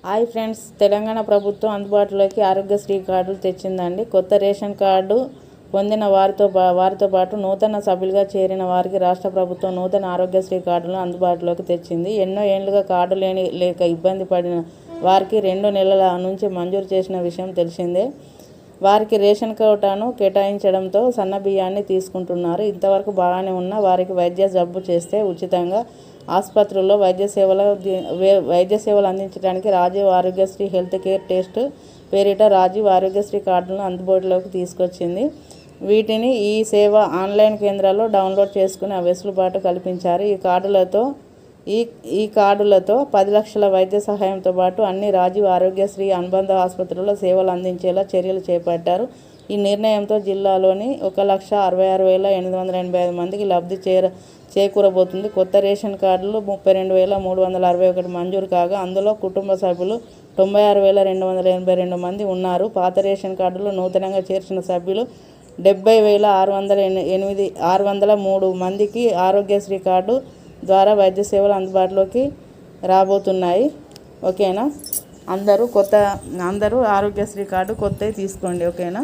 Hi friends, Telangana ప్రభుత్వం అందుబాటులోకి ఆరోగ్యశ్రీ కార్డులు తెచ్చిందండి. కొత్త రేషన్ కార్డు పొందిన వారితో పాటు నూతన సభ్యులుగా చేరిన వారికి రాష్ట్ర ప్రభుత్వం నూతన ఆరోగ్యశ్రీ కార్డులను అందుబాటులోకి తెచ్చింది. ఎన్నో ఏళ్లుగా కార్డు లేక ఇబ్బంది పడిన వారికి 2 నెలల నుంచి మంజూరు చేసిన విషయం తెలిసిందే. వారికి రేషన్ కోటాను కేటాయించడంతో సన్నబియ్యాన్ని తీసుకుంటున్నారు. ఇంతవరకు బాగానే ఉన్న వారికి వైద్య జబ్బు చేస్తే ఉచితంగా ఆసుపత్రుల్లో వైద్య సేవలు అందించడానికి Rajiv Aarogyasri health care test పేరిట రాజీవ్ ఆరోగ్యశ్రీ కార్డులను అందుబాటులోకి తీసుకొచ్చింది. వీటిని ఈ సేవ ఆన్లైన్ కేంద్రాల్లో డౌన్లోడ్ చేసుకుని వెసులుబాటు కల్పించారు. ఈ కార్డులతో 10 లక్షల వైద్య సహాయంతో పాటు అన్ని రాజీవ్ ఆరోగ్యశ్రీ అనుబంధ ఆసుపత్రుల్లో సేవలు అందించేలా చర్యలు చేపట్టారు. ఈ నిర్ణయంతో జిల్లాలోని 1,66,885 మందికి లబ్ధి చేకూరబోతుంది. కొత్త రేషన్ కార్డులు 32,361 మంజూరు కాగా అందులో కుటుంబ సభ్యులు 96,282 మంది ఉన్నారు. పాత రేషన్ కార్డులో నూతనంగా చేర్చిన సభ్యులు 70,603 మందికి ఆరోగ్యశ్రీ కార్డు ద్వారా వైద్య సేవలు అందుబాటులోకి రాబోతున్నాయి. ఓకేనా, అందరూ ఆరోగ్యశ్రీ కార్డు కొత్తవి తీసుకోండి. ఓకేనా.